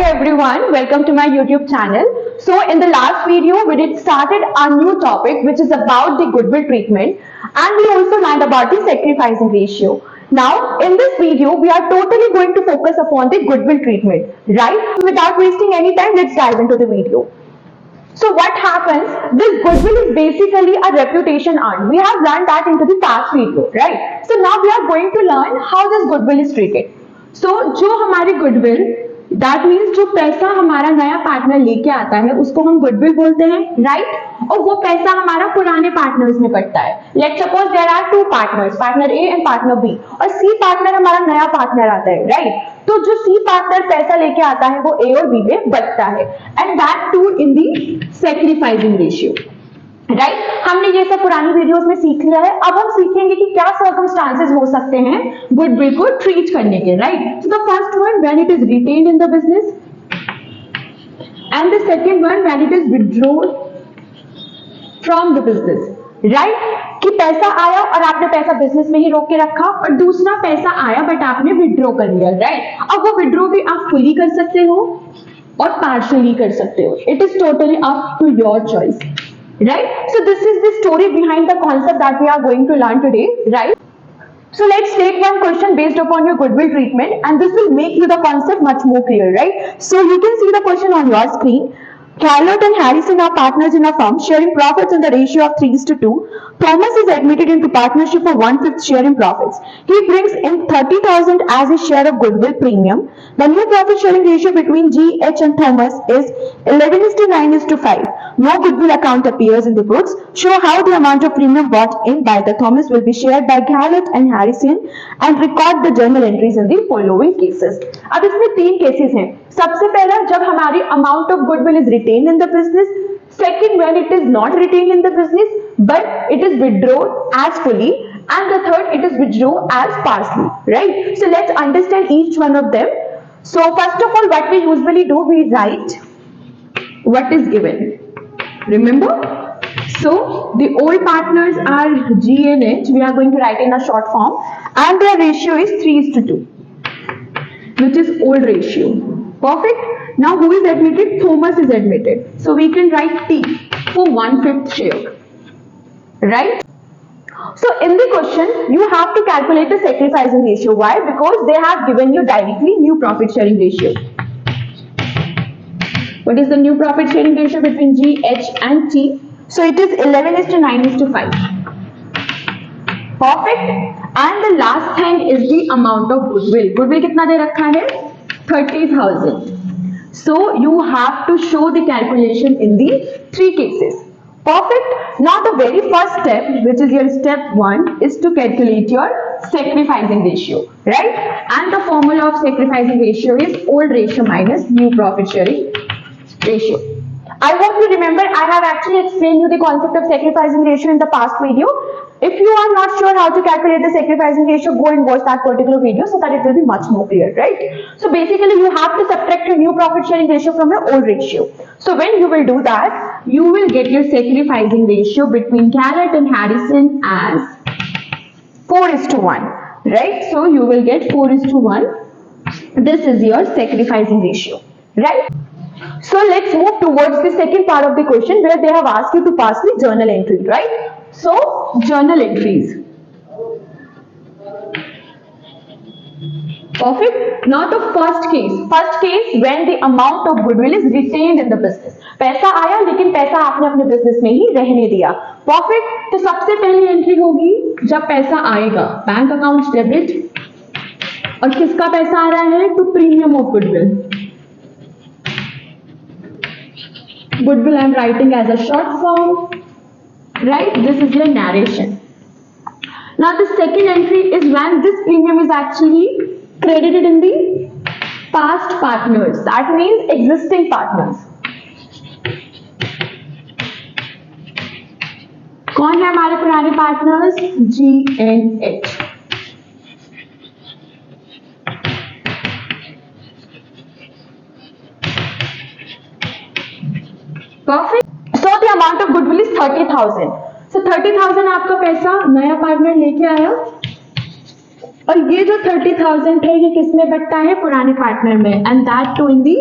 everyone, welcome to my YouTube channel. So in the last video we did started a new topic which is about the goodwill treatment, and we also learned about the sacrificing ratio. Now in this video we are totally going to focus upon the goodwill treatment, right? Without wasting any time, let's dive into the video. So what happens, this goodwill is basically a reputation earned. We have learned that into the past video, right? So now we are going to learn how this goodwill is treated. So जो हमारी goodwill, that means जो पैसा हमारा नया partner लेके आता है उसको हम गुडविल बोलते हैं, राइट? और वो पैसा हमारा पुराने पार्टनर्स में कटता है. Let's suppose there are two partners, partner A and partner B, और सी पार्टनर हमारा नया पार्टनर आता है, राइट? तो जो सी पार्टनर पैसा लेके आता है वो ए और बी में बचता है, and that too in the sacrificing ratio, right? हमने ये सब पुरानी वीडियोस में सीख लिया है. अब हम सीखेंगे कि क्या सर्कमस्टांसेस हो सकते हैं गुडविल को ट्रीट करने के, right? So the first one, when it is retained in the business, and the second one, when it is withdrawn from the business, right? कि पैसा आया और आपने पैसा बिजनेस में ही रोक के रखा, और दूसरा पैसा आया बट आपने विथड्रॉ कर लिया, राइट? अब वो विथड्रॉ भी आप फुली कर सकते हो और पार्शियली कर सकते हो. It is totally up to your choice, right? So this is the story behind the concept that we are going to learn today, right? So let's take one question based upon your goodwill treatment, and this will make you the concept much more clear, right? So you can see the question on your screen. Carlot and Harrison are partners in a firm sharing profits in the ratio of 3:2. Thomas is admitted into partnership for 1/5 share in profits. He brings in 30,000 as his share of goodwill premium. The new profit sharing ratio between G, H and Thomas is 11:9:5. No goodwill account appears in the books. Show how the amount of premium bought in by the Thomas will be shared by Carlot and Harrison, and record the journal entries in the following cases. अब इसमें 3 cases हैं. सबसे पहला, जब हमारी amount of goodwill is retained in the business. Second, when it is not retained in the business but it is withdrawn as fully, and the third, it is withdrawn as partially, right? So let's understand each one of them. So first of all, what we usually do, we write what is given, remember? So the old partners are G and H. We are going to write in a short form, and their ratio is 3:2, which is old ratio. Perfect. Now who is admitted? Thomas is admitted. So we can write T for 1/5 share, right? So in the question you have to calculate the sacrificing ratio. Why? Because they have given you directly new profit sharing ratio. What is the new profit sharing ratio between G, H and T? So it is 11:9:5. Perfect. And the last thing is the amount of goodwill. Goodwill कितना दे रखा है? 30,000. So you have to show the calculation in the 3 cases. Perfect. Now the very first step, which is your step 1, is to calculate your sacrificing ratio, right? And the formula of sacrificing ratio is old ratio minus new profit sharing ratio. I hope you remember, I have actually explained you the concept of sacrificing ratio in the past video. If you are not sure how to calculate the sacrificing ratio, go and watch that particular video so that it will be much more clear, right? So basically you have to subtract your new profit sharing ratio from your old ratio. So when you will do that, you will get your sacrificing ratio between Carlot and Harrison as 4:1, right? So you will get 4:1. This is your sacrificing ratio, right? So let's move towards the second part of the question, where they have asked you to pass the journal entry, right? So journal entries. Perfect. Now the first case when the amount of goodwill is retained in the business. पैसा आया लेकिन पैसा आपने अपने business में ही रहने दिया. Perfect. तो सबसे पहली एंट्री होगी जब पैसा आएगा, बैंक अकाउंट डेबिट, और किसका पैसा आ रहा है? To premium of goodwill. Goodwill I am writing as a short form, right? This is your narration. Now the second entry is when this premium is actually credited in the past partners. That means existing partners. कौन है हमारे पुराने partners? G and H. Perfect. So the amount of goodwill is 30,000. So 30,000 आपका पैसा नया partner लेके आया, और ये जो 30,000 है ये किसमें बटता है? पुराने पार्टनर में, and that too in the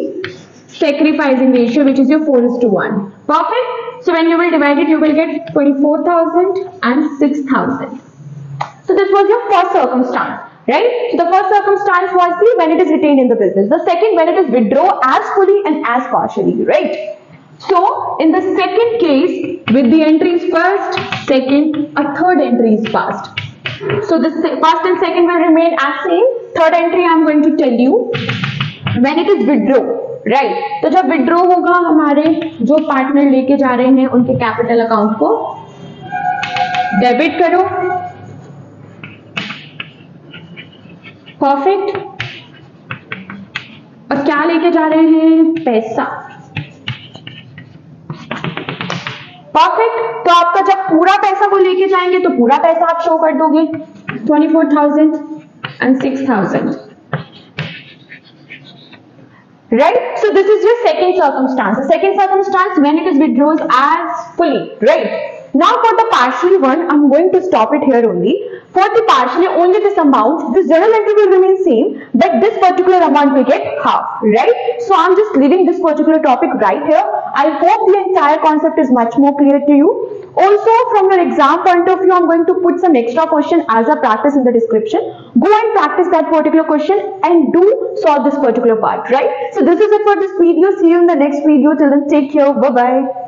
sacrificing ratio, which is your 4:1. Perfect. So when you will divide it, you will get 24,000 and 6,000. So this was your first circumstance, right? So the first circumstance was the when it is retained in the business. The second, when it is withdrawn as fully and as partially, right? So in the second case, with the entries first, second, a third entry is passed. So the first and second will remain as same. Third entry I am going to tell you when it is withdrawn, right? तो जब withdraw होगा हमारे जो partner लेके जा रहे हैं उनके कैपिटल अकाउंट को डेबिट करो. परफेक्ट. और क्या लेके जा रहे हैं? पैसा. परफेक्ट. तो आपका जब पूरा पैसा वो लेके जाएंगे तो पूरा पैसा आप शो कर दोगे 24,000 and 6,000. Right? So this is your second circumstance. The second circumstance when it is withdrawn as fully, right? Now for the partial one, I'm going to stop it here only. For the partially, only this amount, this journal entry will remain same, but this particular amount will get half, right? So I'm just leaving this particular topic right here. I hope the entire concept is much more clear to you. Also, from your exam point of view, I'm going to put some extra question as a practice in the description. Go and practice that particular question and do solve this particular part, right? So this is it for this video. See you in the next video. Till then, take care. Bye-bye.